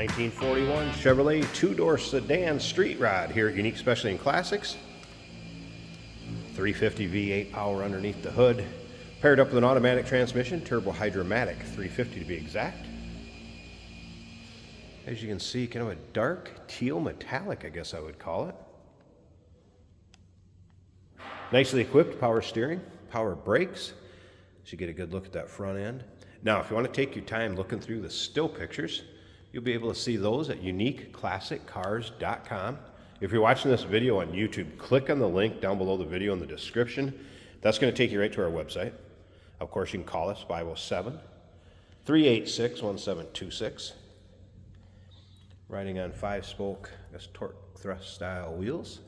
1941 Chevrolet two-door sedan street rod here at Unique Specialty and Classics. 350 V8 power underneath the hood, paired up with an automatic transmission, turbo hydromatic 350 to be exact. As you can see, kind of a dark teal metallic, I guess I would call it. Nicely equipped power steering, power brakes, so you get a good look at that front end. Now, if you want to take your time looking through the still pictures, you'll be able to see those at uniqueclassiccars.com. If you're watching this video on YouTube, click on the link down below the video in the description. That's going to take you right to our website. Of course, you can call us 507-386-1726. Riding on 5-spoke, torque thrust style wheels.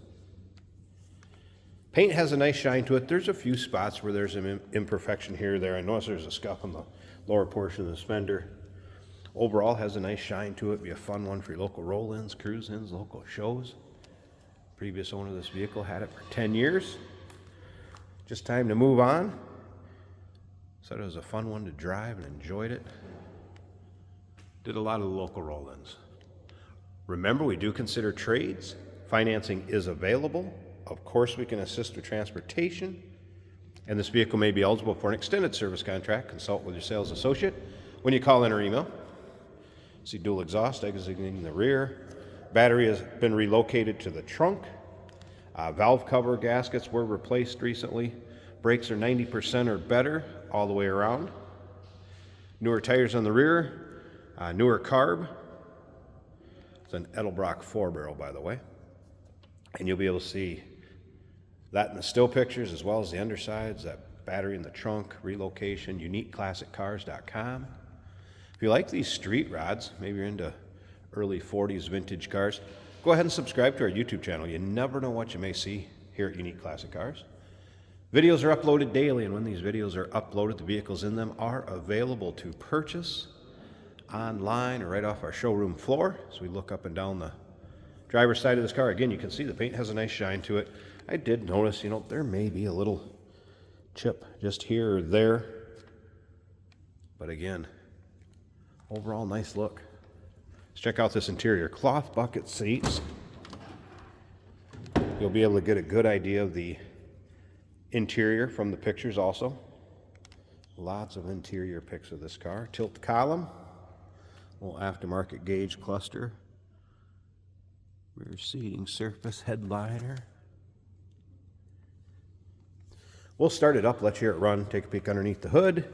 Paint has a nice shine to it. There's a few spots where there's an imperfection here or there. I notice there's a scuff on the lower portion of the fender. Overall, has a nice shine to it. Be a fun one for your local roll-ins, cruise-ins, local shows. Previous owner of this vehicle had it for 10 years. Just time to move on. Said it was a fun one to drive and enjoyed it. Did a lot of the local roll-ins. Remember, we do consider trades. Financing is available. Of course, we can assist with transportation. And this vehicle may be eligible for an extended service contract. Consult with your sales associate when you call in or email. See dual exhaust exiting the rear. Battery has been relocated to the trunk. Valve cover gaskets were replaced recently. Brakes are 90% or better all the way around. Newer tires on the rear. Newer carb. It's an Edelbrock 4-barrel, by the way. And you'll be able to see that in the still pictures as well as the undersides, that battery in the trunk, relocation, uniqueclassiccars.com. If you like these street rods, maybe you're into early 40s vintage cars, go ahead and subscribe to our YouTube channel. You never know what you may see here at Unique Classic Cars. Videos are uploaded daily, and when these videos are uploaded, the vehicles in them are available to purchase online or right off our showroom floor. So we look up and down the driver's side of this car. Again, you can see the paint has a nice shine to it. I did notice, there may be a little chip just here or there. But again, overall nice look. Let's check out this interior. Cloth bucket seats. You'll be able to get a good idea of the interior from the pictures also. Lots of interior pics of this car. Tilt column. Little aftermarket gauge cluster. Rear seating surface headliner. We'll start it up, let you hear it run, take a peek underneath the hood.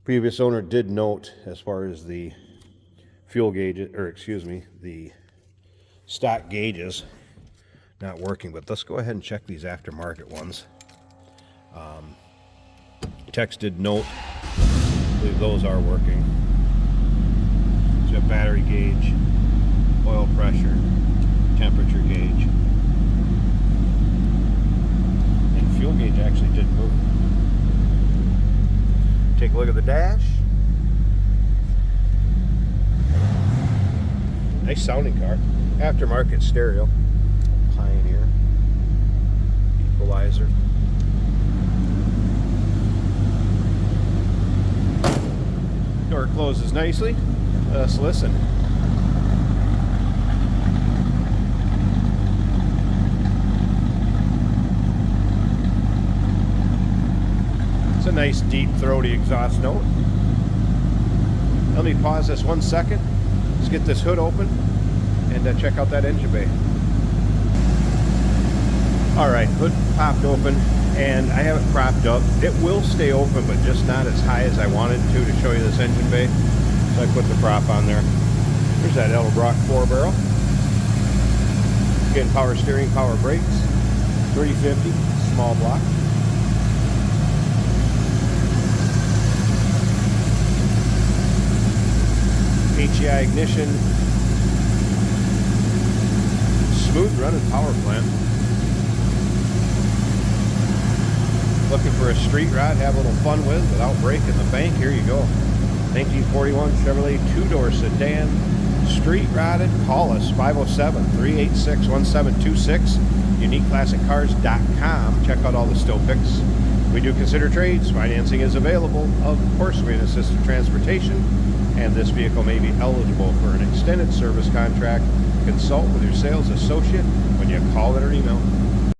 Previous owner did note as far as the fuel gauges, the stock gauges not working, but let's go ahead and check these aftermarket ones. Text did note, I believe those are working. So battery gauge, oil pressure, temperature gauge, and fuel gauge actually did move. Take a look at the dash. Nice sounding car. Aftermarket stereo. Pioneer. Equalizer. Door closes nicely. Let's listen. It's a nice deep throaty exhaust note. Let me pause this 1 second. Let's get this hood open and check out that engine bay. Alright, hood popped open and I have it propped up. It will stay open, but just not as high as I wanted to show you this engine bay. So I put the prop on there. There's that Edelbrock 4-barrel. Again, power steering, power brakes. 350, small block. HEI ignition, smooth running power plant. Looking for a street rod, have a little fun with without breaking the bank? Here you go. 1941 Chevrolet two-door sedan, street rodded. Call us 507-386-1726. UniqueClassicCars.com. Check out all the still pics. We do consider trades. Financing is available. Of course, we assist with transportation. and this vehicle may be eligible for an extended service contract. Consult with your sales associate when you call it or email.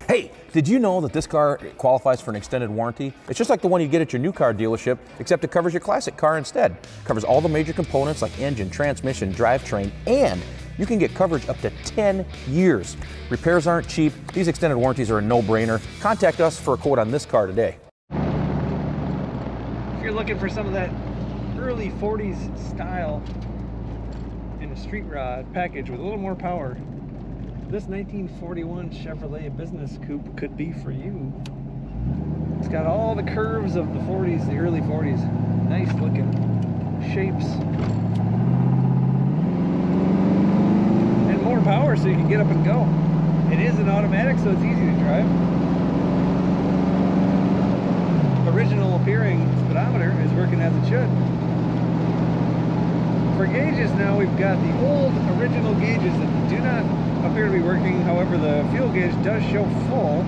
Hey, did you know that this car qualifies for an extended warranty? It's just like the one you get at your new car dealership, except it covers your classic car instead. It covers all the major components like engine, transmission, drivetrain, and you can get coverage up to 10 years. Repairs aren't cheap. These extended warranties are a no-brainer. Contact us for a quote on this car today. If you're looking for some of that early 40s style in a street rod package with a little more power, this 1941 Chevrolet Business Coupe could be for you. It's got all the curves of the 40s, the early 40s. Nice looking shapes. And more power so you can get up and go. It is an automatic, so it's easy to drive. Original appearing speedometer is working as it should. For gauges now, we've got the old original gauges that do not appear to be working. However, the fuel gauge does show full.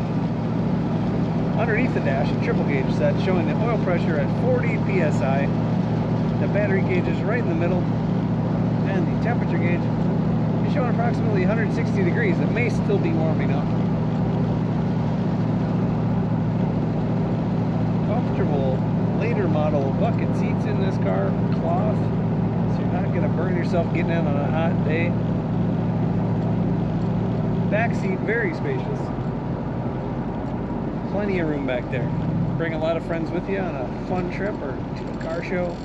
Underneath the dash, a triple gauge set showing the oil pressure at 40 psi. The battery gauge is right in the middle, and the temperature gauge is showing approximately 160 degrees. It may still be warming up. Comfortable later model bucket seats in this car, cloth, so you're not going to burn yourself getting out on a hot day. Back seat, very spacious. Plenty of room back there. Bring a lot of friends with you on a fun trip or to a car show.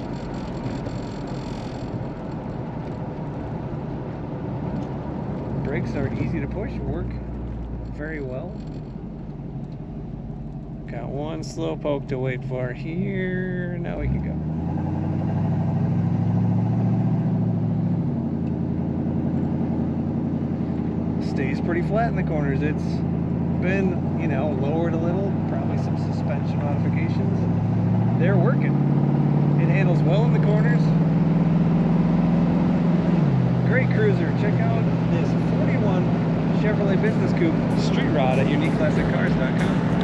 Brakes are easy to push, work very well. Got one slow poke to wait for here. Now we can go. Stays pretty flat in the corners. It's been, you know, lowered a little, probably some suspension modifications. They're working. It handles well in the corners. Great cruiser. Check out this 41 Chevrolet Business Coupe Street Rod at uniqueclassiccars.com.